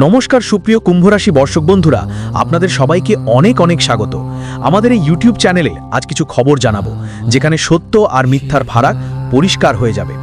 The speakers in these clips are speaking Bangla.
নমস্কার সুপ্রিয় কুম্ভরাশি দর্শক বন্ধুরা, আপনাদের সবাইকে অনেক অনেক স্বাগত। আমাদের এই ইউটিউব চ্যানেলে আজ কিছু খবর জানাবো, যেখানে সত্য আর মিথ্যার ফারাক পরিষ্কার হয়ে যাবে।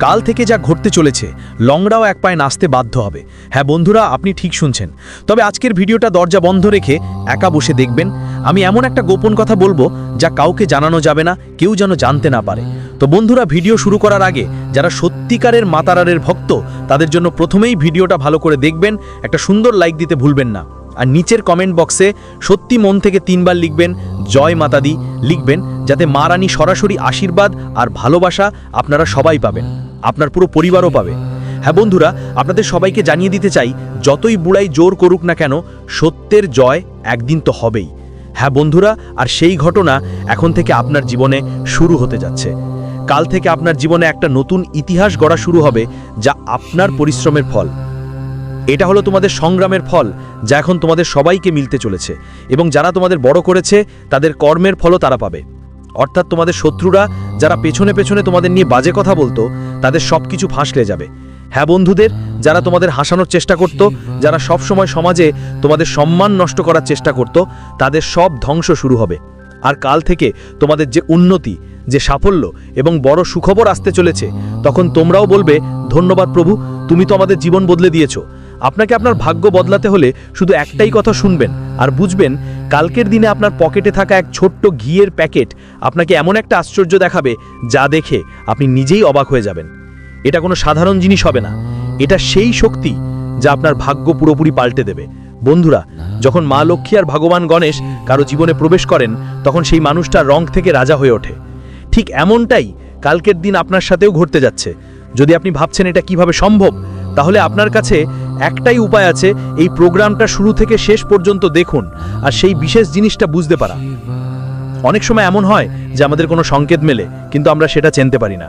কাল থেকে যা ঘটতে চলেছে, লংড়াও এক পায়ে নাচতে বাধ্য হবে। হ্যাঁ বন্ধুরা, আপনি ঠিক শুনছেন। তবে আজকের ভিডিওটা দরজা বন্ধ রেখে একা বসে দেখবেন। আমি এমন একটা গোপন কথা বলবো যা কাউকে জানানো যাবে না, কেউ যেন জানতে না পারে। তো বন্ধুরা, ভিডিও শুরু করার আগে যারা সত্যিকারের মাতারারের ভক্ত, তাদের জন্য প্রথমেই ভিডিওটা ভালো করে দেখবেন, একটা সুন্দর লাইক দিতে ভুলবেন না। আর নিচের কমেন্ট বক্সে সত্যি মন থেকে 3 বার লিখবেন জয় মাতাদি লিখবেন, যাতে মা রানী সরাসরি আশীর্বাদ আর ভালোবাসা আপনারা সবাই পাবেন, আপনার পুরো পরিবারও পাবে। হ্যাঁ বন্ধুরা, আপনাদের সবাইকে জানিয়ে দিতে চাই, যতই বুড়াই জোর করুক না কেন, সত্যের জয় একদিন তো হবেই। হ্যাঁ বন্ধুরা, আর সেই ঘটনা এখন থেকে আপনার জীবনে শুরু হতে যাচ্ছে। কাল থেকে আপনার জীবনে একটা নতুন ইতিহাস গড়া শুরু হবে, যা আপনার পরিশ্রমের ফল। এটা হলো তোমাদের সংগ্রামের ফল, যা এখন তোমাদের সবাইকে মিলতে চলেছে। এবং যারা তোমাদের বড় করেছে, তাদের কর্মের ফলও তারা পাবে। অর্থাৎ তোমাদের শত্রুরা যারা পেছনে পেছনে তোমাদের নিয়ে বাজে কথা বলতো, তাদের সব কিছু ফাঁসলে যাবে। হ্যাঁ বন্ধুদের, যারা তোমাদের হাসানোর চেষ্টা করত, যারা সব সময় সমাজে তোমাদের সম্মান নষ্ট করার চেষ্টা করত, তাদের সব ধ্বংস শুরু হবে। আর কাল থেকে তোমাদের যে উন্নতি, যে সাফল্য এবং বড় সুখবর আসতে চলেছে, তখন তোমরাও বলবে, ধন্যবাদ প্রভু, তুমি তো আমাদের জীবন বদলে দিয়েছো। আপনাকে আপনার ভাগ্য বদলাতে হলে শুধু একটাই কথা শুনবেন আর বুঝবেন, কালকের দিনে আপনার পকেটে থাকা এক ছোট্ট ঘিয়ের প্যাকেট আপনাকে এমন একটা আশ্চর্য দেখাবে, যা দেখে আপনি নিজেই অবাক হয়ে যাবেন। এটা কোনো সাধারণ জিনিস হবে না, এটা সেই শক্তি যা আপনার ভাগ্য পুরোপুরি পাল্টে দেবে। বন্ধুরা, যখন মা লক্ষ্মী আর ভগবান গণেশ কারো জীবনে প্রবেশ করেন, তখন সেই মানুষটা রং থেকে রাজা হয়ে ওঠে। ঠিক এমনটাই কালকের দিন আপনার সাথেও ঘটতে যাচ্ছে। যদি আপনি ভাবছেন এটা কিভাবে সম্ভব, তাহলে আপনার কাছে একটাই উপায় আছে, এই প্রোগ্রামটা শুরু থেকে শেষ পর্যন্ত দেখুন আর সেই বিশেষ জিনিসটা বুঝতে পারা। অনেক সময় এমন হয় যে আমাদের কোনো সংকেত মেলে, কিন্তু আমরা সেটা চিনতে পারি না।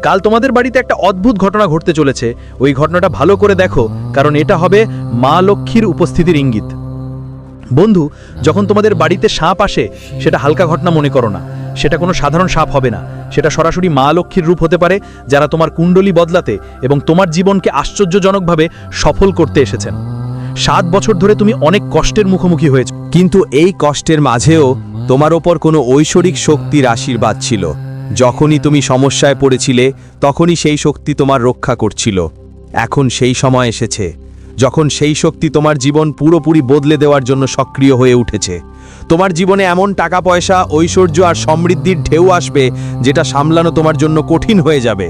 কাল তোমাদের বাড়িতে একটা অদ্ভুত ঘটনা ঘটতে চলেছে। ওই ঘটনাটা ভালো করে দেখো, কারণ এটা হবে মা লক্ষ্মীর উপস্থিতির ইঙ্গিত। বন্ধু, যখন তোমাদের বাড়িতে সাপ আসে, সেটা হালকা ঘটনা মনে করো না। সেটা কোনো সাধারণ সাপ হবে না, সেটা সরাসরি মা লক্ষ্মীর রূপ হতে পারে, যারা তোমার কুণ্ডলী বদলাতে এবং তোমার জীবনকে আশ্চর্যজনকভাবে সফল করতে এসেছেন। 7 বছর ধরে তুমি অনেক কষ্টের মুখোমুখি হয়েছ, কিন্তু এই কষ্টের মাঝেও তোমার ওপর কোনো ঐশ্বরিক শক্তির আশীর্বাদ ছিল। যখনই তুমি সমস্যায় পড়েছিলে, তখনই সেই শক্তি তোমার রক্ষা করছিল। এখন সেই সময় এসেছে যখন সেই শক্তি তোমার জীবন পুরোপুরি বদলে দেওয়ার জন্য সক্রিয় হয়ে উঠেছে। তোমার জীবনে এমন টাকা পয়সা, ঐশ্বর্য আর সমৃদ্ধির ঢেউ আসবে, যেটা সামলানো তোমার জন্য কঠিন হয়ে যাবে।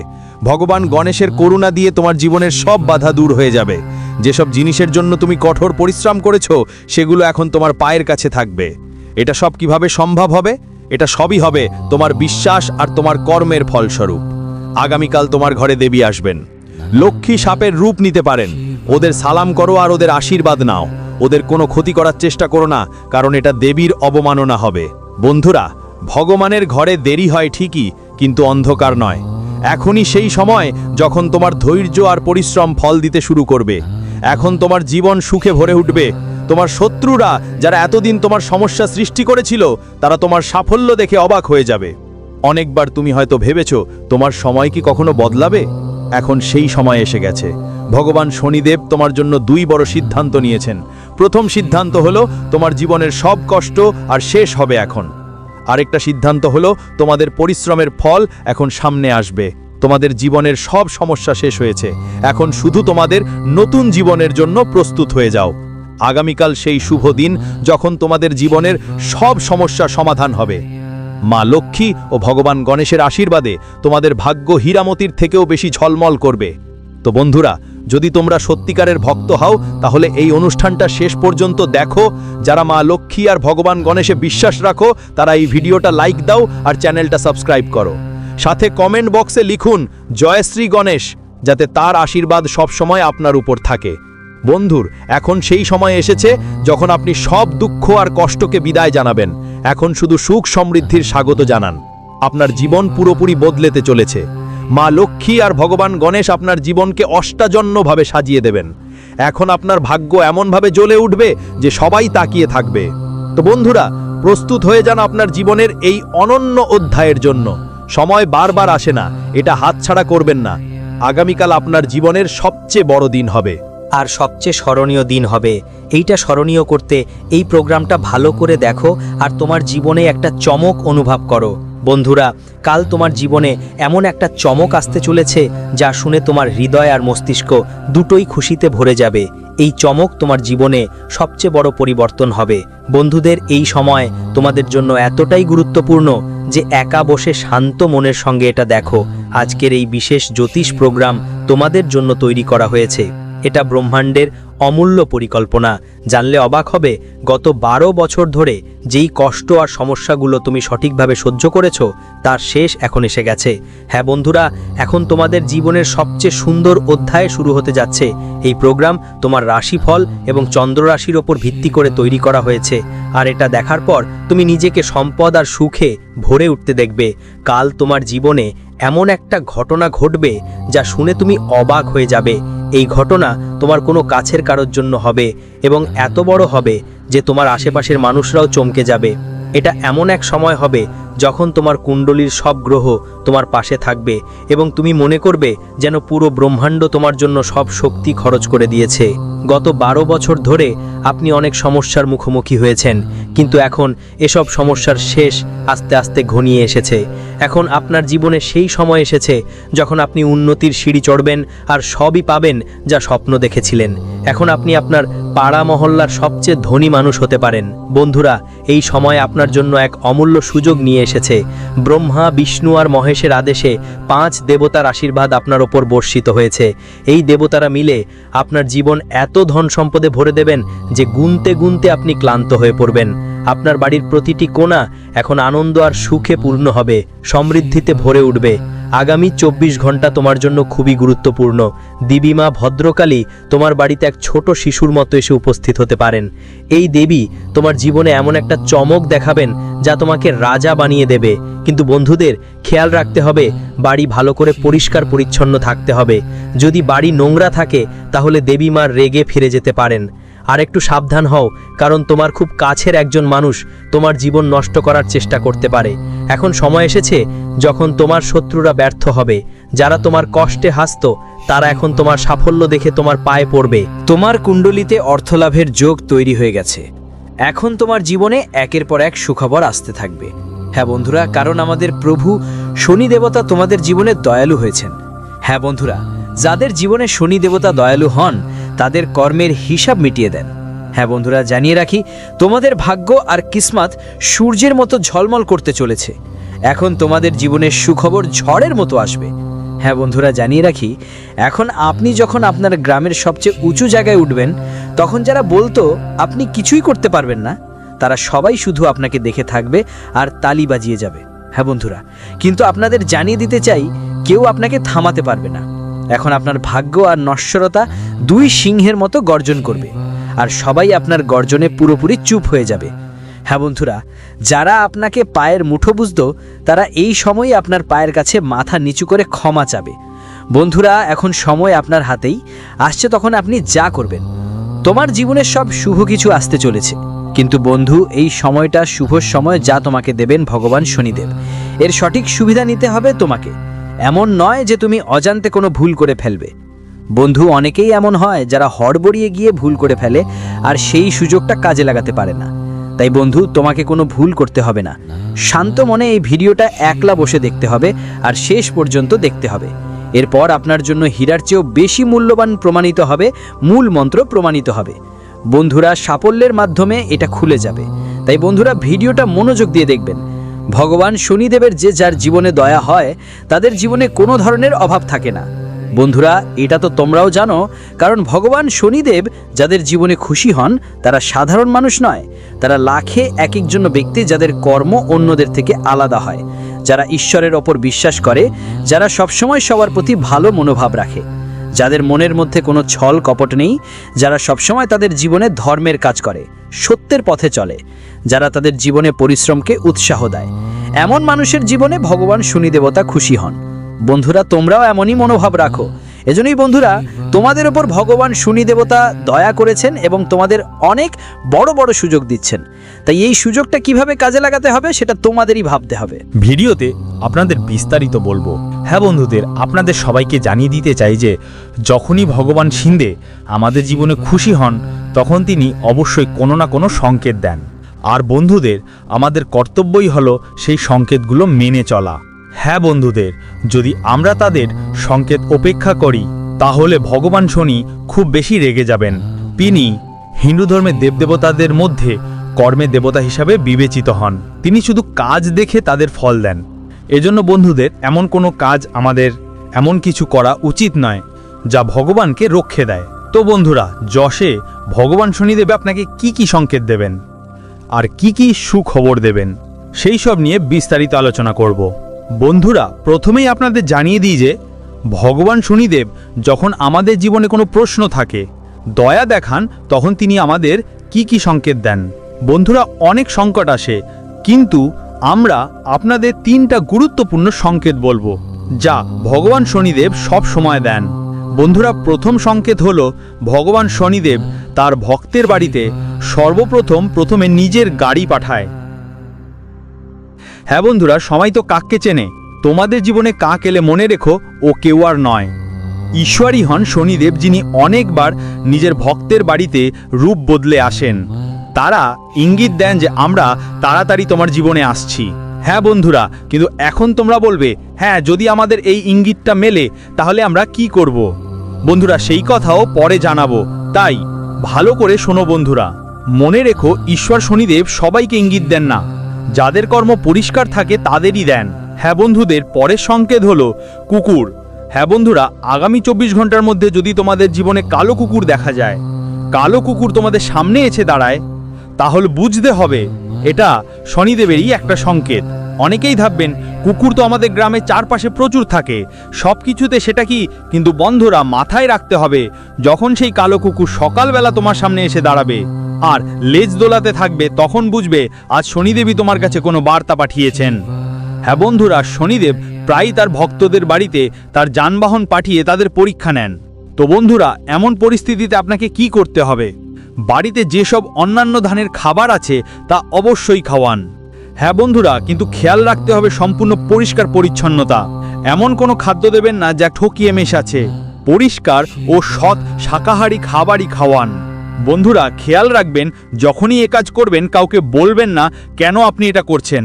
ভগবান গণেশের করুণা দিয়ে তোমার জীবনের সব বাধা দূর হয়ে যাবে। যেসব জিনিসের জন্য তুমি কঠোর পরিশ্রম করেছো, সেগুলো এখন তোমার পায়ের কাছে থাকবে। এটা সব কিভাবে সম্ভব হবে? এটা সবই হবে তোমার বিশ্বাস আর তোমার কর্মের ফলস্বরূপ। আগামীকাল তোমার ঘরে দেবী আসবেন। লক্ষ্মী সাপের রূপ নিতে পারেন। ওদের সালাম করো আর ওদের আশীর্বাদ নাও। ওদের কোনো ক্ষতি করার চেষ্টা করো না, কারণ এটা দেবীর অবমাননা হবে। বন্ধুরা, ভগবানের ঘরে দেরি হয় ঠিকই, কিন্তু অন্ধকার নয়। এখনই সেই সময় যখন তোমার ধৈর্য আর পরিশ্রম ফল দিতে শুরু করবে। এখন তোমার জীবন সুখে ভরে উঠবে। তোমার শত্রুরা যারা এতদিন তোমার সমস্যা সৃষ্টি করেছিল, তারা তোমার সাফল্য দেখে অবাক হয়ে যাবে। অনেকবার তুমি হয়তো ভেবেছো তোমার সময় কি কখনো বদলাবে। এখন সেই সময় এসে গেছে। ভগবান শনিদেব তোমার জন্য 2 বড় সিদ্ধান্ত নিয়েছেন। প্রথম সিদ্ধান্ত হলো তোমার জীবনের সব কষ্ট আর শেষ হবে এখন। আরেকটা সিদ্ধান্ত হলো তোমাদের পরিশ্রমের ফল এখন সামনে আসবে। তোমাদের জীবনের সব সমস্যা শেষ হয়েছে, এখন শুধু তোমাদের নতুন জীবনের জন্য প্রস্তুত হয়ে যাও। আগামীকাল সেই শুভ দিন যখন তোমাদের জীবনের সব সমস্যা সমাধান হবে। মা লক্ষ্মী ও ভগবান গণেশের আশীর্বাদে তোমাদের ভাগ্য হীরামতির থেকেও বেশি ঝলমল করবে। তো বন্ধুরা, যদি তোমরা সত্যিকারের ভক্ত হও, তাহলে এই অনুষ্ঠানটা শেষ পর্যন্ত দেখো। যারা মা লক্ষ্মী আর ভগবান গণেশে বিশ্বাস রাখো, তারা এই ভিডিওটা লাইক দাও আর চ্যানেলটা সাবস্ক্রাইব করো। সাথে কমেন্ট বক্সে লিখুন জয় শ্রী গণেশ, যাতে তার আশীর্বাদ সবসময় আপনার উপর থাকে। বন্ধুর, এখন সেই সময় এসেছে যখন আপনি সব দুঃখ আর কষ্টকে বিদায় জানাবেন। এখন শুধু সুখ সমৃদ্ধির স্বাগত জানান। আপনার জীবন পুরোপুরি বদলেতে চলেছে। মা লক্ষ্মী আর ভগবান গণেশ আপনার জীবনকে অষ্টাজন্যভাবে সাজিয়ে দেবেন। এখন আপনার ভাগ্য এমনভাবে জ্বলে উঠবে যে সবাই তাকিয়ে থাকবে। তো বন্ধুরা, প্রস্তুত হয়ে যান আপনার জীবনের এই অনন্য অধ্যায়ের জন্য। সময় বারবার আসে না, এটা হাতছাড়া করবেন না। আগামীকাল আপনার জীবনের সবচেয়ে বড় দিন হবে। আর সবচেয়ে স্মরণীয় দিন হবে। এইটা স্মরণীয় করতে এই প্রোগ্রামটা ভালো করে দেখো আর তোমার জীবনে একটা চমক অনুভব করো। বন্ধুরা, কাল তোমার জীবনে এমন একটা চমক আসতে চলেছে যা শুনে তোমার হৃদয় আর মস্তিষ্ক দুটোই খুশিতে ভরে যাবে। এই চমক তোমার জীবনে সবচেয়ে বড় পরিবর্তন হবে। বন্ধুদের, এই সময় তোমাদের জন্য এতটাই গুরুত্বপূর্ণ যে একা বসে শান্ত মনের সঙ্গে এটা দেখো। আজকের এই বিশেষ জ্যোতিষ প্রোগ্রাম তোমাদের জন্য তৈরি করা হয়েছে। এটা ব্রহ্মাণ্ডের অমূল্য পরিকল্পনা। জানলে অবাক হবে, গত 12 বছর ধরে যেই কষ্ট আর সমস্যাগুলো তুমি সঠিকভাবে সহ্য করেছো তার শেষ এখন এসে গেছে। হ্যাঁ বন্ধুরা, এখন তোমাদের জীবনের সবচেয়ে সুন্দর অধ্যায় শুরু হতে যাচ্ছে। এই প্রোগ্রাম তোমার রাশিফল এবং চন্দ্র রাশির ওপর ভিত্তি করে তৈরি করা হয়েছে। আর এটা দেখার পর তুমি নিজেকে সম্পদ আর সুখে ভরে উঠতে দেখবে। কাল তোমার জীবনে এমন একটা ঘটনা ঘটবে যা শুনে তুমি অবাক হয়ে যাবে। এই ঘটনা তোমার কোনো কাছের কারোর জন্য হবে এবং এত বড় হবে যে তোমার আশেপাশের মানুষরাও চমকে যাবে। এটা এমন এক সময় হবে যখন তোমার কুণ্ডলীর সব গ্রহ তোমার পাশে থাকবে এবং তুমি মনে করবে যেন পুরো ব্রহ্মাণ্ড তোমার জন্য সব শক্তি খরচ করে দিয়েছে। গত 12 বছর ধরে আপনি অনেক সমস্যার মুখোমুখি হয়েছেন, কিন্তু এখন এসব সমস্যার শেষ আস্তে আস্তে ঘনিয়ে এসেছে। এখন আপনার জীবনে সেই সময় এসেছে যখন আপনি উন্নতির সিঁড়ি চড়বেন আর সবই পাবেন যা স্বপ্ন দেখেছিলেন। এখন আপনি আপনার পাড়া মহল্লার সবচেয়ে ধনী মানুষ হতে পারেন। বন্ধুরা, এই সময় আপনার জন্য এক অমূল্য সুযোগ নিয়ে এসেছে। ব্রহ্মা, বিষ্ণু আর মহেশের আদেশে 5 দেবতার আশীর্বাদ আপনার ওপর বর্ষিত হয়েছে। এই দেবতারা মিলে আপনার জীবন এত ধন সম্পদে ভরে দেবেন যে গুনতে গুনতে আপনি ক্লান্ত হয়ে পড়বেন। আপনার বাড়ির প্রতিটি কোণা এখন আনন্দ আর সুখে পূর্ণ হবে, সমৃদ্ধিতে ভরে উঠবে। আগামী 24 ঘন্টা তোমার জন্য খুবই গুরুত্বপূর্ণ। দেবীমা ভদ্রকালী তোমার বাড়িতে এক ছোট শিশুর মতো এসে উপস্থিত হতে পারেন। এই দেবী তোমার জীবনে এমন একটা চমক দেখাবেন যা তোমাকে রাজা বানিয়ে দেবে। কিন্তু বন্ধুদের, খেয়াল রাখতে হবে, বাড়ি ভালো করে পরিষ্কার পরিচ্ছন্ন থাকতে হবে। যদি বাড়ি নোংরা থাকে তাহলে দেবীমার রেগে ফিরে যেতে পারেন। আর একটু সাবধান হও, কারণ তোমার খুব কাছের একজন মানুষ তোমার জীবন নষ্ট করার চেষ্টা করতে পারে। এখন সময় এসেছে যখন তোমার শত্রুরা ব্যর্থ হবে। যারা তোমার কষ্টে হাসতো তারা এখন তোমার সাফল্য দেখে তোমার পায়ে পড়বে। তোমার কুণ্ডলিতে অর্থলাভের যোগ তৈরি হয়ে গেছে। এখন তোমার জীবনে একের পর এক সুখবর আসতে থাকবে। হ্যাঁ বন্ধুরা, কারণ আমাদের প্রভু শনি দেবতা তোমাদের জীবনে দয়ালু হয়েছেন। হ্যাঁ বন্ধুরা, যাদের জীবনে শনি দেবতা দয়ালু হন তাদের কর্মের হিসাব মিটিয়ে দেন। হ্যাঁ বন্ধুরা, জানিয়ে রাখি, তোমাদের ভাগ্য আর কিসমত সূর্যের মতো ঝলমল করতে চলেছে। এখন তোমাদের জীবনের সুখবর ঝড়ের মতো আসবে। হ্যাঁ বন্ধুরা, জানিয়ে রাখি, এখন আপনি যখন আপনার গ্রামের সবচেয়ে উঁচু জায়গায় উঠবেন তখন যারা বলতো আপনি কিছুই করতে পারবেন না, তারা সবাই শুধু আপনাকে দেখে থাকবে আর তালি বাজিয়ে যাবে। হ্যাঁ বন্ধুরা, কিন্তু আপনাদের জানিয়ে দিতে চাই, কেউ আপনাকে থামাতে পারবে না। এখন আপনার ভাগ্য আর নশ্বরতা 2 সিংহের মতো গর্জন করবে আর সবাই আপনার গর্জনে পুরোপুরি চুপ হয়ে যাবে। হ্যাঁ বন্ধুরা, যারা আপনাকে পায়ের মুঠো বুঝতো তারা এই সময়ই আপনার পায়ের কাছে মাথা নিচু করে ক্ষমা চাবে। বন্ধুরা, এখন সময় আপনার হাতেই আসছে, তখন আপনি যা করবেন। তোমার জীবনের সব শুভ কিছু আসতে চলেছে। কিন্তু বন্ধু, এই সময়টা শুভ সময় যা তোমাকে দেবেন ভগবান শনিদেব। এর সঠিক সুবিধা নিতে হবে তোমাকে। এমন নয় যে তুমি অজান্তে কোনো ভুল করে ফেলবে। বন্ধু, অনেকেই এমন হয় যারা হড়বড়িয়ে গিয়ে ভুল করে ফেলে আর সেই সুযোগটা কাজে লাগাতে পারে না। তাই বন্ধু, তোমাকে কোনো ভুল করতে হবে না। শান্ত মনে এই ভিডিওটা একলা বসে দেখতে হবে আর শেষ পর্যন্ত দেখতে হবে। এরপর আপনার জন্য হীরার চেয়েও বেশি মূল্যবান প্রমাণিত হবে, মূল মন্ত্র প্রমাণিত হবে। বন্ধুরা, সাফল্যের মাধ্যমে এটা খুলে যাবে। তাই বন্ধুরা, ভিডিওটা মনোযোগ দিয়ে দেখবেন। ভগবান শনিদেবের যে যার জীবনে দয়া হয় তাদের জীবনে কোনো ধরনের অভাব থাকে না। বন্ধুরা, এটা তো তোমরাও জানো, কারণ ভগবান শনিদেব যাদের জীবনে খুশি হন তারা সাধারণ মানুষ নয়, তারা লাখে এক একজন ব্যক্তি যাদের কর্ম অন্যদের থেকে আলাদা হয়, যারা ঈশ্বরের ওপর বিশ্বাস করে, যারা সবসময় সবার প্রতি ভালো মনোভাব রাখে, যাদের মনের মধ্যে কোনো ছল কপট নেই, যারা সবসময় তাদের জীবনে ধর্মের কাজ করে, সত্যের পথে চলে, যারা তাদের জীবনে পরিশ্রমকে উৎসাহ দেয়, এমন মানুষের জীবনে ভগবান শনি দেবতা খুশি হন। বন্ধুরা, তোমরাও এমনই মনোভাব রাখো এজন্যই বন্ধুরা, তোমাদের ওপর ভগবান শনি দেবতা দয়া করেছেন এবং তোমাদের অনেক বড় বড় সুযোগ দিচ্ছেন। তাই এই সুযোগটা কিভাবে কাজে লাগাতে হবে সেটা তোমাদেরই ভাবতে হবে। ভিডিওতে আপনাদের বিস্তারিত বলবো। হ্যাঁ বন্ধুদের, আপনাদের সবাইকে জানিয়ে দিতে চাই যে যখনই ভগবান শিন্দে আমাদের জীবনে খুশি হন, তখন তিনি অবশ্যই কোনো না কোনো সংকেত দেন। আর বন্ধুদের, আমাদের কর্তব্যই হলো সেই সংকেতগুলো মেনে চলা। হ্যাঁ বন্ধুদের, যদি আমরা তাদের সংকেত উপেক্ষা করি তাহলে ভগবান শনি খুব বেশি রেগে যাবেন। তিনি হিন্দু ধর্মের দেবদেবতাদের মধ্যে কর্মের দেবতা হিসাবে বিবেচিত হন। তিনি শুধু কাজ দেখে তাদের ফল দেন। এজন্য বন্ধুদের, এমন কোনো কাজ আমাদের এমন কিছু করা উচিত নয় যা ভগবানকে রক্ষে দেয়। তো বন্ধুরা, যশে ভগবান শনিদেব আপনাকে কি কি সংকেত দেবেন আর কি কি সুখবর দেবেন সেই সব নিয়ে বিস্তারিত আলোচনা করব। বন্ধুরা, প্রথমেই আপনাদের জানিয়ে দিই যে ভগবান শনিদেব যখন আমাদের জীবনে কোনো প্রশ্ন থাকে, দয়া দেখান, তখন তিনি আমাদের কি কি সংকেত দেন। বন্ধুরা, অনেক সংকট আসে, কিন্তু আমরা আপনাদের 3টা গুরুত্বপূর্ণ সংকেত বলবো যা ভগবান শনিদেব সব সময় দেন। বন্ধুরা, প্রথম সংকেত হলো ভগবান শনিদেব তার ভক্তের বাড়িতে প্রথমে নিজের গাড়ি পাঠায়। হ্যাঁ বন্ধুরা, সবাই তো কাককে চেনে। তোমাদের জীবনে কাক এলে মনে রেখো, ও কেউ আর নয়, ঈশ্বরই হন শনিদেব, যিনি অনেকবার নিজের ভক্তের বাড়িতে রূপ বদলে আসেন। তারা ইঙ্গিত দেন যে আমরা তাড়াতাড়ি তোমার জীবনে আসছি। হ্যাঁ বন্ধুরা, কিন্তু এখন তোমরা বলবে, হ্যাঁ যদি আমাদের এই ইঙ্গিতটা মেলে তাহলে আমরা কি করব? বন্ধুরা, সেই কথাও পরে জানাবো, তাই ভালো করে শোনো বন্ধুরা। মনে রেখো, ঈশ্বর শনিদেব সবাইকে ইঙ্গিত দেন না, যাদের কর্ম পরিষ্কার থাকে তাদেরই দেন। হ্যাঁ বন্ধুদের, পরের সংকেত হলো কুকুর। হ্যাঁ বন্ধুরা, আগামী 24 ঘন্টার মধ্যে যদি তোমাদের জীবনে কালো কুকুর দেখা যায়, কালো কুকুর তোমাদের সামনে এসে দাঁড়ায়, তাহলে বুঝতে হবে এটা শনিদেবেরই একটা সংকেত। অনেকেই ভাববেন কুকুর তো আমাদের গ্রামে চারপাশে প্রচুর থাকে, সব কিছুতে সেটা কি, কিন্তু বন্ধুরা মাথায় রাখতে হবে, যখন সেই কালো কুকুর সকালবেলা তোমার সামনে এসে দাঁড়াবে আর লেজ দোলাতে থাকবে, তখন বুঝবে আজ শনিদেবই তোমার কাছে কোনো বার্তা পাঠিয়েছেন। হ্যাঁ বন্ধুরা, শনিদেব প্রায়ই তার ভক্তদের বাড়িতে তার যানবাহন পাঠিয়ে তাদের পরীক্ষা নেন। তো বন্ধুরা, এমন পরিস্থিতিতে আপনাকে কি করতে হবে? বাড়িতে যেসব অন্যান্য ধানের খাবার আছে তা অবশ্যই খাওয়ান। হ্যাঁ বন্ধুরা, কিন্তু খেয়াল রাখতে হবে সম্পূর্ণ পরিষ্কার পরিচ্ছন্নতা। এমন কোনো খাদ্য দেবেন না যা ঠকিয়ে মেশাছে। পরিষ্কার ও সৎ শাকাহারী খাবারই খাওয়ান। বন্ধুরা, খেয়াল রাখবেন, যখনই এ কাজ করবেন কাউকে বলবেন না কেন আপনি এটা করছেন।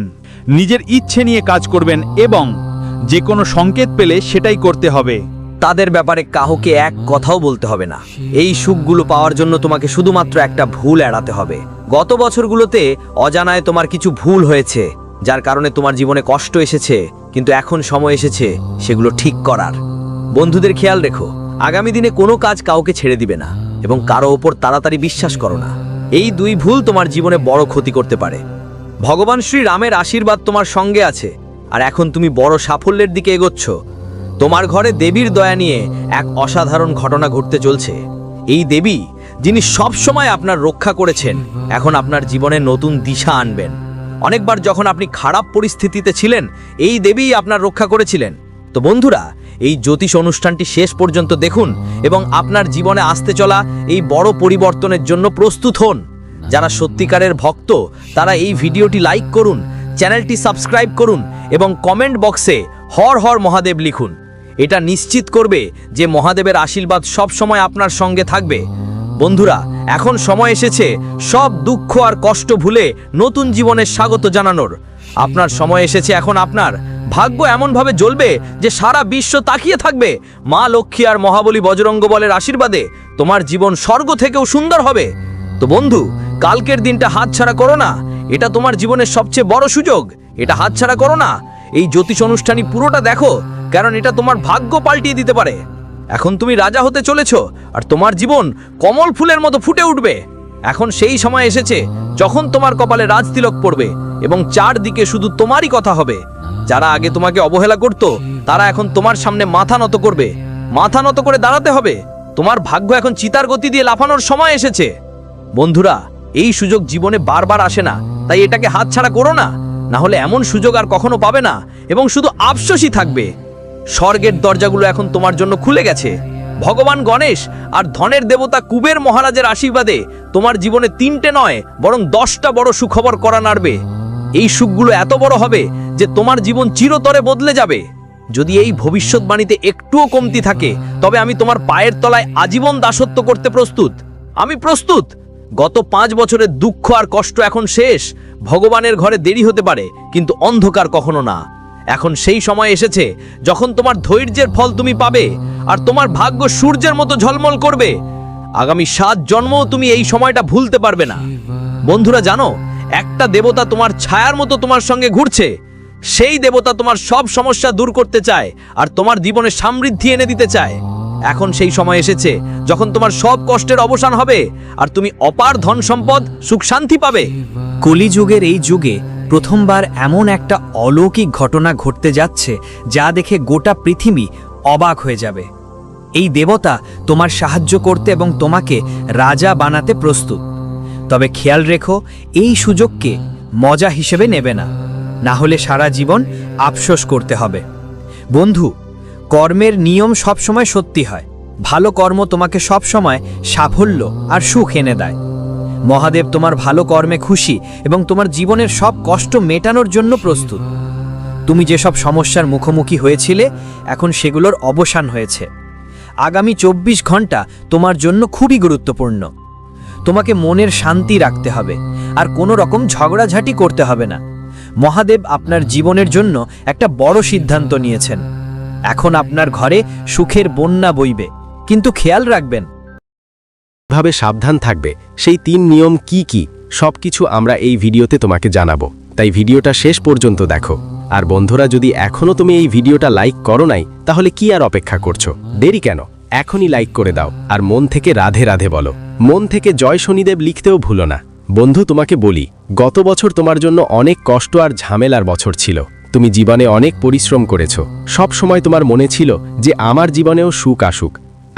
নিজের ইচ্ছে নিয়ে কাজ করবেন এবং যে কোনো সংকেত পেলে সেটাই করতে হবে। তাদের ব্যাপারে কাউকে এক কথাও বলতে হবে না। এই সুখগুলো পাওয়ার জন্য তোমাকে শুধুমাত্র একটা ভুল এড়াতে হবে। গত বছরগুলোতে অজানায় তোমার কিছু ভুল হয়েছে, যার কারণে তোমার জীবনে কষ্ট এসেছে, কিন্তু এখন সময় এসেছে সেগুলো ঠিক করার। বন্ধুদের, খেয়াল রেখো, আগামী দিনে কোনো কাজ কাউকে ছেড়ে দিবে না এবং কারো ওপর তাড়াতাড়ি বিশ্বাস করো না। এই 2 ভুল তোমার জীবনে বড় ক্ষতি করতে পারে। ভগবান শ্রী রামের আশীর্বাদ তোমার সঙ্গে আছে, আর এখন তুমি বড় সাফল্যের দিকে এগোচ্ছ। তোমার ঘরে দেবীর দয়া নিয়ে এক অসাধারণ ঘটনা ঘটতে চলছে। এই দেবী, যিনি সব সময় আপনার রক্ষা করেছেন, এখন আপনার জীবনে নতুন দিশা আনবেন। অনেকবার যখন আপনি খারাপ পরিস্থিতিতে ছিলেন, এই দেবী আপনার রক্ষা করেছিলেন। তো বন্ধুরা, এই জ্যোতিষ অনুষ্ঠানটি শেষ পর্যন্ত দেখুন এবং আপনার জীবনে আসতে চলা এই বড় পরিবর্তনের জন্য প্রস্তুত হন। যারা সত্যিকারের ভক্ত তারা এই ভিডিওটি লাইক করুন, চ্যানেলটি সাবস্ক্রাইব করুন এবং কমেন্ট বক্সে হর হর মহাদেব লিখুন। এটা নিশ্চিত করবে যে মহাদেবের আশীর্বাদ সব সময় আপনার সঙ্গে থাকবে। বন্ধুরা, এখন সময় এসেছে সব দুঃখ আর কষ্ট ভুলে নতুন জীবনের স্বাগত জানানোর। আপনার সময় এসেছে, এখন আপনার ভাগ্য এমনভাবে জ্বলবে যে সারা বিশ্ব তাকিয়ে থাকবে। মা লক্ষ্মী আর মহাবলী বজরঙ্গ বলের আশীর্বাদে তোমার জীবন স্বর্গ থেকেও সুন্দর হবে। তো বন্ধু, কালকের দিনটা হাতছাড়া করো না। এটা তোমার জীবনের সবচেয়ে বড় সুযোগ, এটা হাতছাড়া করো না। এই জ্যোতিষ অনুষ্ঠানই পুরোটা দেখো, কারণ এটা তোমার ভাগ্য পাল্টিয়ে দিতে পারে। এখন তুমি রাজা হতে চলেছো আর তোমার জীবন কমল ফুলের মতো ফুটে উঠবে। এখন সেই সময় এসেছে যখন তোমার কপালে রাজতিলক পড়বে এবং চারদিকে শুধু তোমারই কথা হবে। যারা আগে তোমাকে অবহেলা করত, তারা এখন তোমার সামনে মাথা নত করবে। মাথা নত করে দাঁড়াতে হবে। তোমার ভাগ্য এখন চিতার গতি দিয়ে লাফানোর সময় এসেছে। বন্ধুরা, এই সুযোগ জীবনে বারবার আসে না, তাই এটাকে হাতছাড়া করো না, না হলে এমন সুযোগ আর কখনো পাবে না এবং শুধু আফসোসই থাকবে। স্বর্গের দরজাগুলো এখন তোমার জন্য খুলে গেছে। ভগবান গণেশ আর ধনের দেবতা কুবের মহারাজের আশীর্বাদে তোমার জীবনে 3টে নয় বরং 10টা বড় সুখবর করা নাড়বে। এই সুখগুলো এত বড় হবে যে তোমার জীবন চিরতরে বদলে যাবে। যদি এই ভবিষ্যৎবাণীতে একটুও কমতি থাকে তবে আমি তোমার পায়ের তলায় আজীবন দাসত্ব করতে প্রস্তুত। আমি প্রস্তুত। গত 5 বছরের দুঃখ আর কষ্ট এখন শেষ। ভগবানের ঘরে দেরি হতে পারে, কিন্তু অন্ধকার কখনো না। এখন সেই সময় এসেছে যখন তোমার ধৈর্যের ফল তুমি পাবে আর তোমার ভাগ্য সূর্যের মতো ঝলমল করবে। আগামী 7 জন্মও তুমি এই সময়টা ভুলতে পারবে না। বন্ধুরা, জানো, একটা দেবতা তোমার ছায়ার মতো তোমার সঙ্গে ঘুরছে। সেই দেবতা তোমার সব সমস্যা দূর করতে চায় আর তোমার জীবনে সমৃদ্ধি এনে দিতে চায়। এখন সেই সময় এসেছে যখন তোমার সব কষ্টের অবসান হবে আর তুমি অপার ধন সম্পদ, সুখ শান্তি পাবে। কলিযুগের এই যুগে প্রথমবার এমন একটা অলৌকিক ঘটনা ঘটতে যাচ্ছে যা দেখে গোটা পৃথিবী অবাক হয়ে যাবে। এই দেবতা তোমার সাহায্য করতে এবং তোমাকে রাজা বানাতে প্রস্তুত। তবে খেয়াল রেখো, এই সুযোগকে মজা হিসেবে নেবে না, না হলে সারা জীবন আফসোস করতে হবে। বন্ধু, কর্মের নিয়ম সবসময় সত্যি হয়। ভালো কর্ম তোমাকে সবসময় সাফল্য আর সুখ এনে দেয়। মহাদেব তোমার ভালো কর্মে খুশি এবং তোমার জীবনের সব কষ্ট মেটানোর জন্য প্রস্তুত। তুমি যেসব সমস্যার মুখোমুখি হয়েছিলে, এখন সেগুলোর অবসান হয়েছে। আগামী 24 ঘন্টা তোমার জন্য খুবই গুরুত্বপূর্ণ। তোমাকে মনের শান্তি রাখতে হবে আর কোনো রকম ঝগড়াঝাটি করতে হবে না। মহাদেব আপনার জীবনের জন্য একটা বড় সিদ্ধান্ত নিয়েছেন। এখন আপনার ঘরে সুখের বন্যা বইবে, কিন্তু খেয়াল রাখবেন, ভাবে সাবধান থাকবে। সেই 3 নিয়ম কি কি সবকিছু আমরা এই ভিডিওতে তোমাকে জানাবো, তাই ভিডিওটা শেষ পর্যন্ত দেখো। আর বন্ধুরা, যদি এখনো তুমি এই ভিডিওটা লাইক করো নাই তাহলে কি আর অপেক্ষা করছো? দেরি কেন? এখনই লাইক করে দাও আর মন থেকে রাধে রাধে বলো। মন থেকে জয় শনিদেব লিখতেও ভুলো না। বন্ধু, তোমাকে বলি, গত বছর তোমার জন্য অনেক কষ্ট আর ঝামেলার বছর ছিল। তুমি জীবনে অনেক পরিশ্রম করেছো। সব সময় তোমার মনে ছিল যে আমার জীবনেও সুখ আসুক।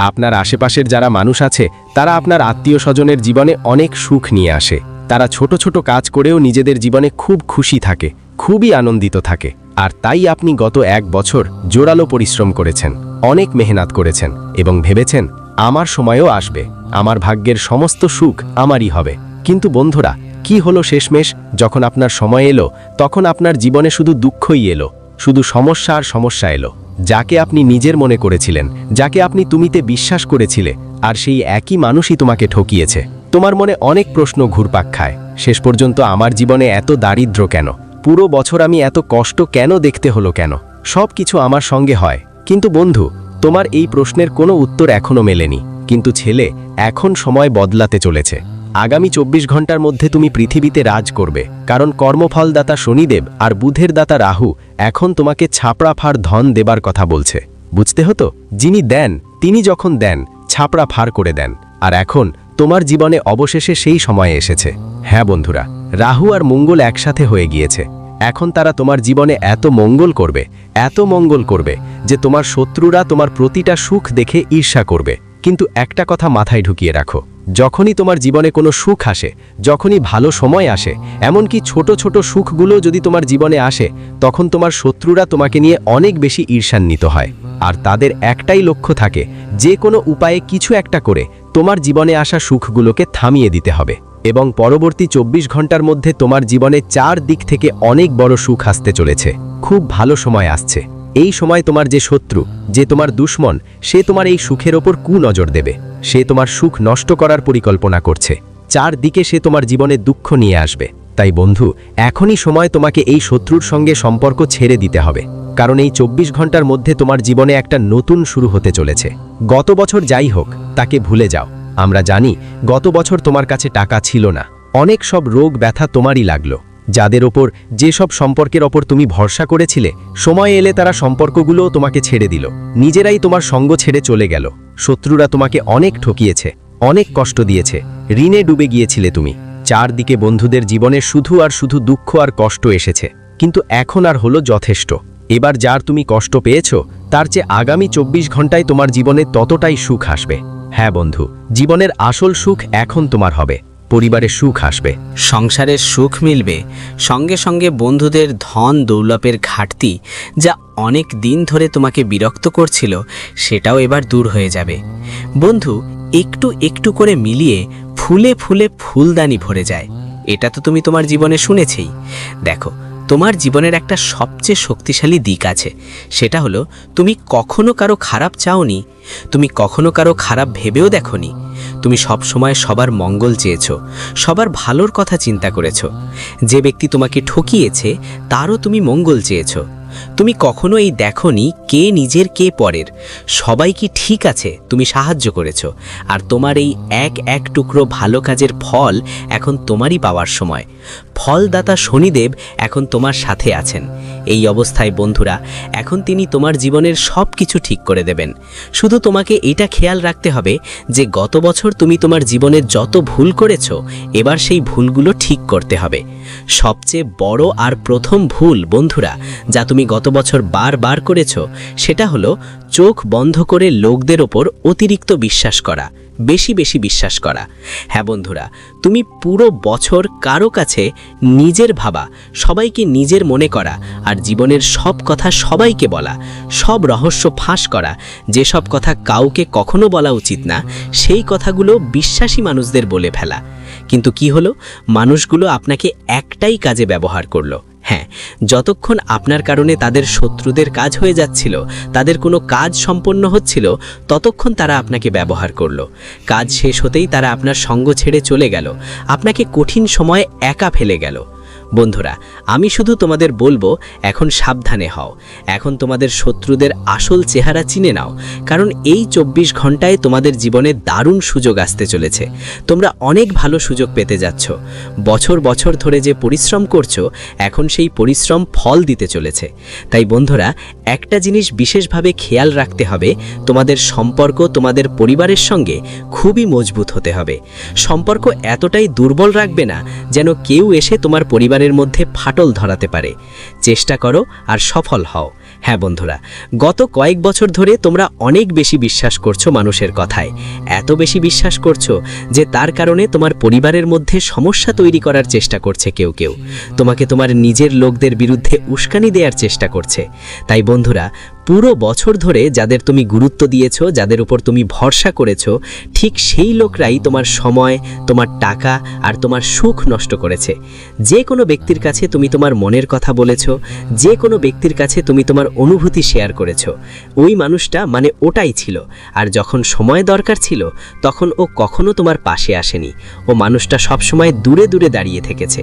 আপনার আশেপাশের যারা মানুষ আছে তারা আপনার আত্মীয় স্বজনের জীবনে অনেক সুখ নিয়ে আসে। তারা ছোট ছোট কাজ করেও নিজেদের জীবনে খুব খুশি থাকে, খুবই আনন্দিত থাকে। আর তাই আপনি গত 1 বছর জোরালো পরিশ্রম করেছেন, অনেক মেহনত করেছেন এবং ভেবেছেন আমার সময়ও আসবে, আমার ভাগ্যের সমস্ত সুখ আমারই হবে। কিন্তু বন্ধুরা, কি হলো শেষমেশ? যখন আপনার সময় এলো তখন আপনার জীবনে শুধু দুঃখই এলো, শুধু সমস্যা আর সমস্যা এলো। যাকে আপনি নিজের মনে করেছিলেন, যাকে আপনি তুমিতে বিশ্বাস করেছিলে, আর সেই একই মানুষই তোমাকে ঠকিয়েছে। তোমার মনে অনেক প্রশ্ন ঘুরপাক খায়, শেষ পর্যন্ত আমার জীবনে এত দারিদ্র্য কেন? পুরো বছর আমি এত কষ্ট কেন দেখতে হলো কেন? সব কিছু আমার সঙ্গে হয়। কিন্তু বন্ধু, তোমার এই প্রশ্নের কোনো উত্তর এখনো মেলেনি। কিন্তু ছেলে, এখন সময় বদলাতে চলেছে। আগামী 24 ঘন্টার মধ্যে তুমি পৃথিবীতে রাজ করবে, কারণ কর্মফলদাতা শনিদেব আর বুধের দাতা রাহু এখন তোমাকে ছাপড়া ফাড় ধন দেবার কথা বলছে। বুঝতে হতো, যিনি দেন তিনি যখন দেন ছাপড়া ফাড় করে দেন। আর এখন তোমার জীবনে অবশেষে সেই সময় এসেছে। হ্যাঁ বন্ধুরা, রাহু আর মঙ্গল একসাথে হয়ে গিয়েছে। এখন তারা তোমার জীবনে এত মঙ্গল করবে, এত মঙ্গল করবে যে তোমার শত্রুরা তোমার প্রতিটা সুখ দেখে ঈর্ষা করবে। কিন্তু একটা কথা মাথায় ঢুকিয়ে রাখো, যখনই তোমার জীবনে কোনো সুখ আসে, যখনই ভালো সময় আসে, এমনকি ছোট ছোট সুখগুলো যদি তোমার জীবনে আসে, তখন তোমার শত্রুরা তোমাকে নিয়ে অনেক বেশি ঈর্ষান্বিত হয়। আর তাদের একটাই লক্ষ্য থাকে, যে কোনো উপায়ে কিছু একটা করে তোমার জীবনে আসা সুখগুলোকে থামিয়ে দিতে হবে। এবং পরবর্তী 24 ঘন্টার মধ্যে তোমার জীবনে 4 দিক থেকে অনেক বড় সুখ আসতে চলেছে। খুব ভালো সময় আসছে। এই সময় তোমার যে শত্রু, যে তোমার দুশ্মন, সে তোমার এই সুখের ওপর কুনজর দেবে। সে তোমার সুখ নষ্ট করার পরিকল্পনা করছে। 4 দিকে সে তোমার জীবনে দুঃখ নিয়ে আসবে। তাই বন্ধু, এখনই সময় তোমাকে এই শত্রুর সঙ্গে সম্পর্ক ছেড়ে দিতে হবে, কারণ এই 24 ঘন্টার মধ্যে তোমার জীবনে একটা নতুন শুরু হতে চলেছে। গত বছর যাই হোক, তাকে ভুলে যাও। আমরা জানি গত বছর তোমার কাছে টাকা ছিল না, অনেক সব রোগ ব্যথা তোমারই লাগলো। যাদের ওপর, যেসব সম্পর্কের ওপর তুমি ভরসা করেছিলে, সময় এলে তারা সম্পর্কগুলোও তোমাকে ছেড়ে দিল, নিজেরাই তোমার সঙ্গ ছেড়ে চলে গেল। শত্রুরা তোমাকে অনেক ঠকিয়েছে, অনেক কষ্ট দিয়েছে, ঋণে ডুবে গিয়েছিলে তুমি। 4 দিকে বন্ধুদের জীবনে শুধু আর শুধু দুঃখ আর কষ্ট এসেছে। কিন্তু এখন আর হলো যথেষ্ট। এবার যার তুমি কষ্ট পেয়েছো, তার চেয়ে আগামী 24 ঘন্টায় তোমার জীবনে ততটাই সুখ আসবে। হ্যাঁ বন্ধু, জীবনের আসল সুখ এখন তোমার হবে। পরিবারে সুখ আসবে। সংসারের সুখ মিলবে, সঙ্গে সঙ্গে বন্ধুদের ধন দৌলতের ঘাটতি যা অনেক দিন ধরে তোমাকে বিরক্ত করছিল সেটাও এবার দূর হয়ে যাবে। বন্ধু, একটু একটু করে মিলিয়ে ফুলে ফুলে ফুলদানি ভরে যায়, এটা তো তুমি তোমার জীবনে শুনেছেই। দেখো, তোমার জীবনের একটা সবচেয়ে শক্তিশালী দিক আছে, সেটা হলো তুমি কখনো কারো খারাপ চাওনি, তুমি কখনো কারো খারাপ ভেবেও দেখোনি। তুমি সব সময় সবার মঙ্গল চেয়েছো, সবার ভালোর কথা চিন্তা করেছো। যে ব্যক্তি তোমাকে ঠকিয়েছে তারও তুমি মঙ্গল চেয়েছো। তুমি কখনো এই দেখোনি কে নিজের কে পরের, সবাই কি ঠিক আছে তুমি সাহায্য করেছো। আর তোমার এই এক এক টুকরো ভালো কাজের ফল এখন তোমারই পাওয়ার সময়। ফলদাতা শনিদেব এখন তোমার সাথে আছেন। এই অবস্থায় বন্ধুরা, এখন তিনি তোমার জীবনের সব কিছু ঠিক করে দেবেন। শুধু তোমাকে এটা খেয়াল রাখতে হবে যে গত বছর তুমি তোমার জীবনে যত ভুল করেছো, এবার সেই ভুলগুলো ঠিক করতে হবে। সবচেয়ে বড় আর প্রথম ভুল বন্ধুরা যা তুমি গত বছর বারবার করেছো, সেটা হলো চোখ বন্ধ করে লোকদের ওপর অতিরিক্ত বিশ্বাস করা, বেশি বেশি বিশ্বাস করা। হ্যাঁ বন্ধুরা, তুমি পুরো বছর কারো কাছে নিজের ভাবা, সবাইকে নিজের মনে করা, আর জীবনের সব কথা সবাইকে বলা, সব রহস্য ফাঁস করা, যেসব কথা কাউকে কখনো বলা উচিত না সেই কথাগুলো বিশ্বাসী মানুষদের বলে ফেলা। কিন্তু কি হলো, মানুষগুলো আপনাকে একটাই কাজে ব্যবহার করলো। হ্যাঁ, যতক্ষণ আপনার কারণে তাদের শত্রুদের কাজ হয়ে যাচ্ছিল, তাদের কোনো কাজ সম্পন্ন হচ্ছিল, ততক্ষণ তারা আপনাকে ব্যবহার করলো। কাজ শেষ হতেই তারা আপনার সঙ্গ ছেড়ে চলে গেল, আপনাকে কঠিন সময়ে একা ফেলে গেল। বন্ধুরা, আমি শুধু তোমাদের বলবো, এখন সাবধানে হও। এখন তোমাদের শত্রুদের আসল চেহারা চিনে নাও, কারণ এই 24 ঘন্টায় তোমাদের জীবনে দারুণ সুযোগ আসতে চলেছে। তোমরা অনেক ভালো সুযোগ পেতে যাচ্ছ। বছর বছর ধরে যে পরিশ্রম করছো, এখন সেই পরিশ্রম ফল দিতে চলেছে। তাই বন্ধুরা, একটা জিনিস বিশেষভাবে খেয়াল রাখতে হবে, তোমাদের সম্পর্ক তোমাদের পরিবারের সঙ্গে খুবই মজবুত হতে হবে। সম্পর্ক এতটাই দুর্বল রাখবে না যেন কেউ এসে তোমার পরিবারের মধ্যে ফাটল ধরাতে পারে। চেষ্টা করো আর সফল হও। হ্যাঁ বন্ধুরা, গত কয়েক বছর ধরে তোমরা অনেক বেশি বিশ্বাস করছো মানুষের কথায়, এত বেশি বিশ্বাস করছো যে তার কারণে তোমার পরিবারের মধ্যে সমস্যা তৈরি করার চেষ্টা করছে কেউ কেউ, তোমাকে তোমার নিজের লোকদের বিরুদ্ধে উস্কানি দেওয়ার চেষ্টা করছে। তাই বন্ধুরা, পুরো বছর ধরে যাদের তুমি গুরুত্ব দিয়েছো, যাদের উপর তুমি ভরসা করেছো, ঠিক সেই লোকরাই তোমার সময়, তোমার টাকা আর তোমার সুখ নষ্ট করেছে। যে কোনো ব্যক্তির কাছে তুমি তোমার মনের কথা বলেছো, যে কোনো ব্যক্তির কাছে তুমি তোমার অনুভূতি শেয়ার করেছো, ওই মানুষটা মানে ওটাই ছিল। আর যখন সময় দরকার ছিল তখন ও কখনো তোমার পাশে আসেনি, ও মানুষটা সবসময় দূরে দূরে দাঁড়িয়ে থেকেছে।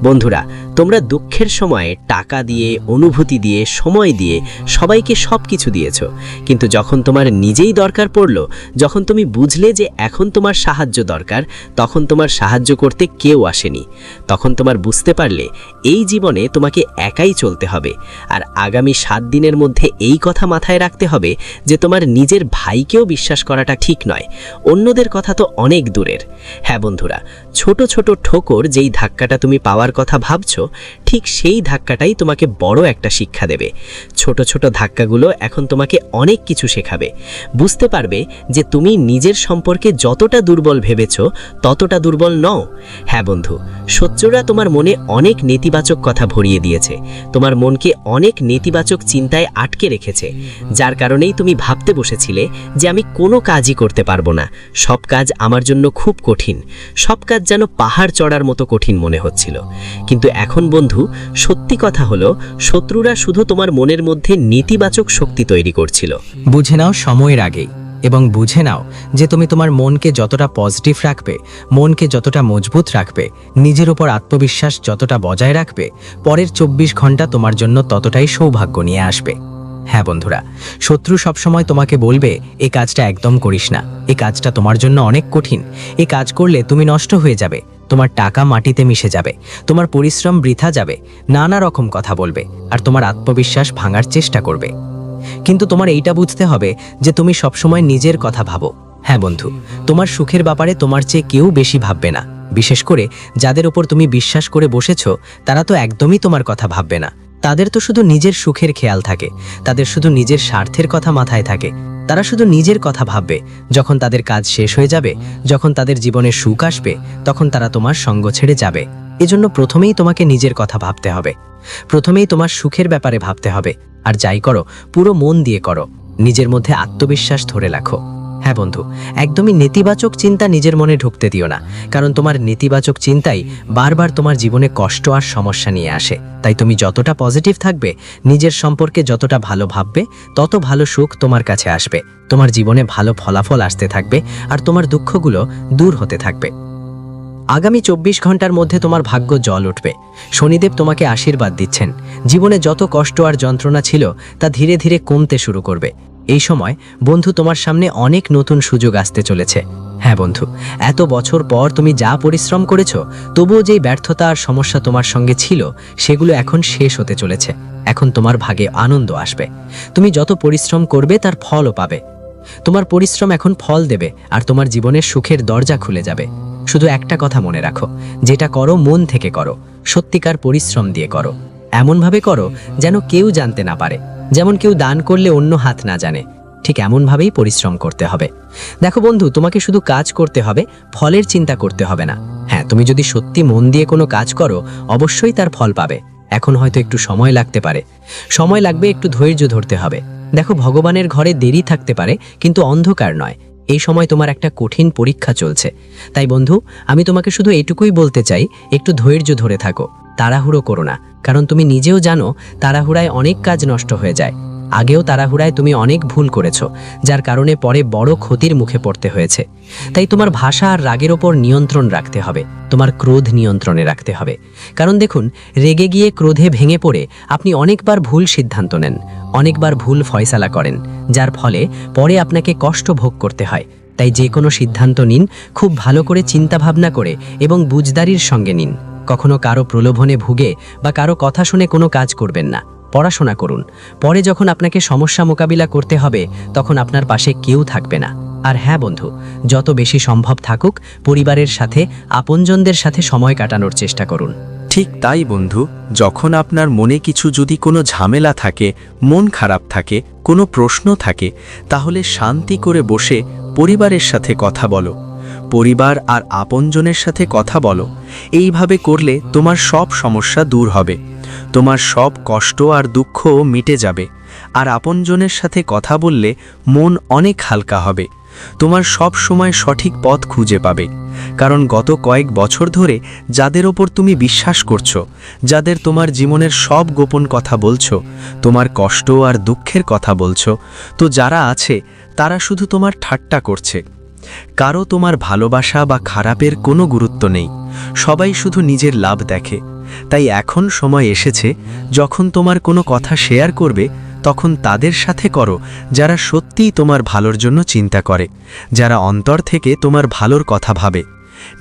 বন্ধুরা, তোমরা দুঃখের সময়ে টাকা দিয়ে, অনুভূতি দিয়ে, সময় দিয়ে সবাইকে সব কিছু দিয়েছ, কিন্তু যখন তোমার নিজেই দরকার পড়ল, যখন তুমি বুঝলে যে এখন তোমার সাহায্য দরকার, তখন তোমার সাহায্য করতে কেউ আসেনি। তখন তোমার বুঝতে পারলে এই জীবনে তোমাকে একাই চলতে হবে। আর আগামী 7 দিনের মধ্যে এই কথা মাথায় রাখতে হবে যে তোমার নিজের ভাইকেও বিশ্বাস করাটা ঠিক নয়, অন্যদের কথা তো অনেক দূরের। হ্যাঁ বন্ধুরা, ছোট ছোট ঠোকর যেই ধাক্কাটা তুমি পাওয়ার কথা ভাবছো, ঠিক সেই ধাক্কাটাই তোমাকে বড় একটা শিক্ষা দেবে। ছোট ছোট ধাক্কাগুলো এখন তোমাকে অনেক কিছু শেখাবে। বুঝতে পারবে যে তুমি নিজের সম্পর্কে যতটা দুর্বল ভেবেছ ততটা দুর্বল নও। হ্যাঁ বন্ধু, শত্রুরা তোমার মনে অনেক নেতিবাচক কথা ভরিয়ে দিয়েছে, তোমার মনকে অনেক নেতিবাচক চিন্তায় আটকে রেখেছে, যার কারণেই তুমি ভাবতে বসেছিলে যে আমি কোনো কাজই করতে পারবো না, সব কাজ আমার জন্য খুব কঠিন, সব কাজ যেন পাহাড় চড়ার মতো কঠিন মনে হচ্ছিল। কিন্তু এখন বন্ধু, সত্যি কথা হলো, শত্রুরা শুধু তোমার মনের মধ্যে নেতিবাচক শক্তি তৈরি করছিল। বুঝে নাও সময়ের আগেই, এবং বুঝে নাও যে তুমি তোমার মনকে যতটা পজিটিভ রাখবে, মনকে যতটা মজবুত রাখবে, নিজের উপর আত্মবিশ্বাস যতটা বজায় রাখবে, পরের 24 ঘন্টা তোমার জন্য ততটাই সৌভাগ্য নিয়ে আসবে। হ্যাঁ বন্ধুরা, শত্রু সবসময় তোমাকে বলবে এই কাজটা একদম করিস না, এই কাজটা তোমার জন্য অনেক কঠিন, এই কাজ করলে তুমি নষ্ট হয়ে যাবে, তোমার টাকা মাটিতে মিশে যাবে, তোমার পরিশ্রম বৃথা যাবে, নানা রকম কথা বলবে আর তোমার আত্মবিশ্বাস ভাঙার চেষ্টা করবে। কিন্তু তোমার এইটা বুঝতে হবে যে তুমি সবসময় নিজের কথা ভাবো। হ্যাঁ বন্ধু, তোমার সুখের ব্যাপারে তোমার চেয়ে কেউ বেশি ভাববে না। বিশেষ করে যাদের উপর তুমি বিশ্বাস করে বসেছো, তারা তো একদমই তোমার কথা ভাববে না। তাদের তো শুধু নিজের সুখের খেয়াল থাকে, তাদের শুধু নিজের স্বার্থের কথা মাথায় থাকে। তারা শুধু নিজের কথা ভাববে। যখন তাদের কাজ শেষ হয়ে যাবে, যখন তাদের জীবনে সুখ আসবে, তখন তারা তোমার সঙ্গ ছেড়ে যাবে। এজন্য প্রথমেই তোমাকে নিজের কথা ভাবতে হবে, প্রথমেই তোমার সুখের ব্যাপারে ভাবতে হবে। আর যাই করো পুরো মন দিয়ে করো, নিজের মধ্যে আত্মবিশ্বাস ধরে রাখো। হ্যাঁ বন্ধু, একদমই নেতিবাচক চিন্তা নিজের মনে ঢুকতে দিও না, কারণ তোমার নেতিবাচক চিন্তাই বারবার তোমার জীবনে কষ্ট আর সমস্যা নিয়ে আসে। তাই তুমি যতটা পজিটিভ থাকবে, নিজের সম্পর্কে যতটা ভালো ভাববে, তত ভালো সুখ তোমার কাছে আসবে, তোমার জীবনে ভালো ফলাফল আসতে থাকবে, আর তোমার দুঃখগুলো দূর হতে থাকবে। আগামী 24 ঘন্টার মধ্যে তোমার ভাগ্য জল উঠবে। শনিদেব তোমাকে আশীর্বাদ দিচ্ছেন। জীবনে যত কষ্ট আর যন্ত্রণা ছিল তা ধীরে ধীরে কমতে শুরু করবে। এই সময় বন্ধু তোমার সামনে অনেক নতুন সুযোগ আসতে চলেছে। হ্যাঁ বন্ধু, এত বছর পর তুমি যা পরিশ্রম করেছো, তবুও যেই ব্যর্থতা আর সমস্যা তোমার সঙ্গে ছিল, সেগুলো এখন শেষ হতে চলেছে। এখন তোমার ভাগে আনন্দ আসবে। তুমি যত পরিশ্রম করবে তার ফলও পাবে। তোমার পরিশ্রম এখন ফল দেবে, আর তোমার জীবনের সুখের দরজা খুলে যাবে। শুধু একটা কথা মনে রাখো, যেটা করো মন থেকে করো, সত্যিকার পরিশ্রম দিয়ে করো। এমনভাবে করো যেন কেউ জানতে না পারে, যেমন কেউ দান করলে অন্য হাত না জানে, ঠিক এমনভাবেই পরিশ্রম করতে হবে। দেখো বন্ধু, তোমাকে শুধু কাজ করতে হবে, ফলের চিন্তা করতে হবে না। হ্যাঁ, তুমি যদি সত্যি মন দিয়ে কোনো কাজ করো, অবশ্যই তার ফল পাবে। এখন হয়তো একটু সময় লাগতে পারে, সময় লাগবে, একটু ধৈর্য ধরতে হবে। দেখো, ভগবানের ঘরে দেরি থাকতে পারে, কিন্তু অন্ধকার নয়। এই সময় তোমার একটা কঠিন পরীক্ষা চলছে। তাই বন্ধু, আমি তোমাকে শুধু এটুকুই বলতে চাই, একটু ধৈর্য ধরে থাকো, তাড়াহুড়ো করো না। কারণ তুমি নিজেও জানো, তাড়াহুড়ায় অনেক কাজ নষ্ট হয়ে যায়। আগেও তাড়াহুড়ায় তুমি অনেক ভুল করেছো, যার কারণে পরে বড় ক্ষতির মুখে পড়তে হয়েছে। তাই তোমার ভাষা আর রাগের ওপর নিয়ন্ত্রণ রাখতে হবে, তোমার ক্রোধ নিয়ন্ত্রণে রাখতে হবে। কারণ দেখুন, রেগে গিয়ে ক্রোধে ভেঙে পড়ে আপনি অনেকবার ভুল সিদ্ধান্ত নেন, অনেকবার ভুল ফয়সালা করেন, যার ফলে পরে আপনাকে কষ্ট ভোগ করতে হয়। তাই যে কোনো সিদ্ধান্ত নিন খুব ভালো করে চিন্তা ভাবনা করে এবং বুঝদারির সঙ্গে নিন। কখনো কারো প্রলোভনে ভুগে বা কারো কথা শুনে কোনো কাজ করবেন না। পড়াশোনা করুন, পরে যখন আপনাকে সমস্যা মোকাবিলা করতে হবে, তখন আপনার পাশে কেউ থাকবে না। আর হ্যাঁ বন্ধু, যত বেশি সম্ভব থাকুক পরিবারের সাথে, আপনজনদের সাথে সময় কাটানোর চেষ্টা করুন। ঠিক তাই বন্ধু, যখন আপনার মনে কিছু যদি কোনো ঝামেলা থাকে, মন খারাপ থাকে, কোনো প্রশ্ন থাকে, তাহলে শান্তি করে বসে পরিবারের সাথে কথা বলো, পরিবার আর আপনজনের সাথে কথা বলো। এইভাবে করলে তোমার সব সমস্যা দূর হবে, তোমার সব কষ্ট আর দুঃখ মিটে যাবে। আর আপনজনের সাথে কথা বললে মন অনেক হালকা হবে, তোমার সব সময় সঠিক পথ খুঁজে পাবে। কারণ গত কয়েক বছর ধরে যাদের ওপর তুমি বিশ্বাস করছো, যাদের তোমার জীবনের সব গোপন কথা বলছো, তোমার কষ্ট আর দুঃখের কথা বলছো, তো যারা আছে তারা শুধু তোমার ঠাট্টা করছে। কারো তোমার ভালোবাসা বা খারাপের কোনো গুরুত্ব নেই, সবাই শুধু নিজের লাভ দেখে। তাই এখন সময় এসেছে, যখন তোমার কোনো কথা শেয়ার করবে, তখন তাদের সাথে করো যারা সত্যিই তোমার ভালোর জন্য চিন্তা করে, যারা অন্তর থেকে তোমার ভালোর কথা ভাবে।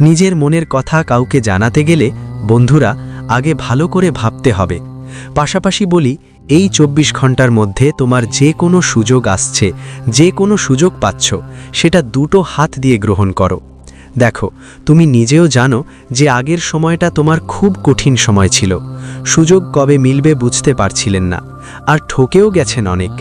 নিজের মনের কথা কাউকে জানাতে গেলে বন্ধুরা আগে ভালো করে ভাবতে হবে। পাশাপাশি বলি, এই 24 ঘন্টার মধ্যে তোমার যে কোনো সুযোগ আসছে, যে কোনো সুযোগ পাচ্ছ, সেটা দুটো হাত দিয়ে গ্রহণ করো। দেখো, তুমি নিজেও জানো যে আগের সময়টা তোমার খুব কঠিন সময় ছিল, সুযোগ কবে মিলবে বুঝতে পারছিলেন না, আর ঠকেও গেছেন অনেক।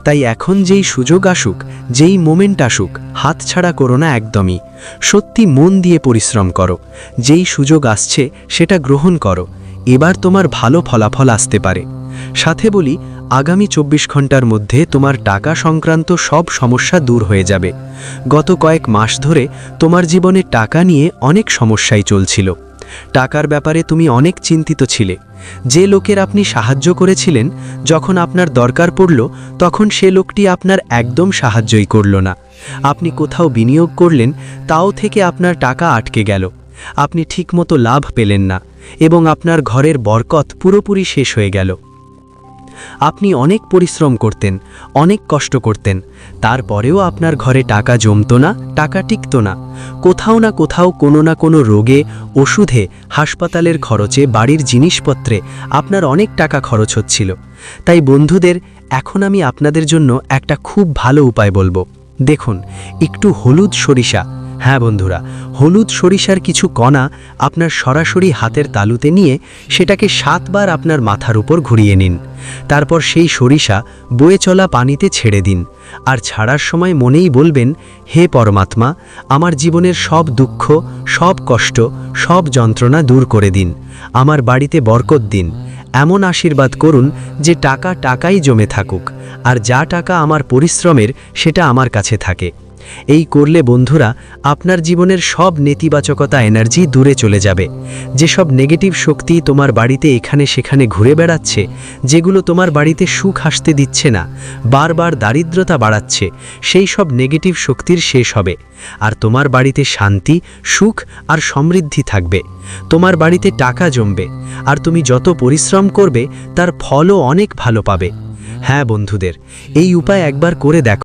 তাই এখন যেই সুযোগ আসুক, যেই মোমেন্ট আসুক, হাতছাড়া করো না একদমই। সত্যি মন দিয়ে পরিশ্রম করো, যেই সুযোগ আসছে সেটা গ্রহণ করো, এবার তোমার ভালো ফলাফল আসতে পারে। সাথে বলি, আগামী 24 ঘন্টার মধ্যে তোমার টাকা সংক্রান্ত সব সমস্যা দূর হয়ে যাবে। গত কয়েক মাস ধরে তোমার জীবনে টাকা নিয়ে অনেক সমস্যাই চলছিল। টাকার ব্যাপারে তুমি অনেক চিন্তিত ছিলে। যে লোকের আপনি সাহায্য করেছিলেন, যখন আপনার দরকার পড়ল, তখন সে লোকটি আপনার একদম সাহায্যই করল না। আপনি কোথাও বিনিয়োগ করলেন, তাও থেকে আপনার টাকা আটকে গেল। আপনি ঠিকমতো লাভ পেলেন না এবং আপনার ঘরের বরকত পুরোপুরি শেষ হয়ে গেল। আপনি অনেক পরিশ্রম করতেন, অনেক কষ্ট করতেন, তারপরেও আপনার ঘরে টাকা জমতো না, টাকা টিকতো না। কোথাও না কোথাও কোনো না কোনো রোগে, ওষুধে, হাসপাতালের খরচে, বাড়ির জিনিসপত্রে আপনার অনেক টাকা খরচ হচ্ছিল। তাই বন্ধুদের, এখন আমি আপনাদের জন্য একটা খুব ভালো উপায় বলবো। দেখুন, একটু হলুদ সরিষা, হ্যাঁ বন্ধুরা, হলুদ সরিষার কিছু কণা আপনার সরাসরি হাতের তালুতে নিয়ে সেটাকে 7 বার আপনার মাথার উপর ঘুরিয়ে নিন। তারপর সেই সরিষা বয়ে চলা পানিতে ছেড়ে দিন, আর ছাড়ার সময় মনেই বলবেন, হে পরমাত্মা, আমার জীবনের সব দুঃখ, সব কষ্ট, সব যন্ত্রণা দূর করে দিন, আমার বাড়িতে বরকত দিন। এমন আশীর্বাদ করুন যে টাকা টাকাই জমে থাকুক, আর যা টাকা আমার পরিশ্রমের সেটা আমার কাছে থাকে। এই করলে বন্ধুরা আপনার জীবনের সব নেতিবাচকতা এনার্জি দূরে চলে যাবে। যেসব নেগেটিভ শক্তি তোমার বাড়িতে এখানে সেখানে ঘুরে বেড়াচ্ছে, যেগুলো তোমার বাড়িতে সুখ আসতে দিচ্ছে না, বারবার দারিদ্রতা বাড়াচ্ছে, সেই সব নেগেটিভ শক্তির শেষ হবে, আর তোমার বাড়িতে শান্তি, সুখ আর সমৃদ্ধি থাকবে। তোমার বাড়িতে টাকা জমবে, আর তুমি যত পরিশ্রম করবে তার ফলও অনেক ভালো পাবে। হ্যাঁ বন্ধুদের, এই উপায় একবার করে দেখো।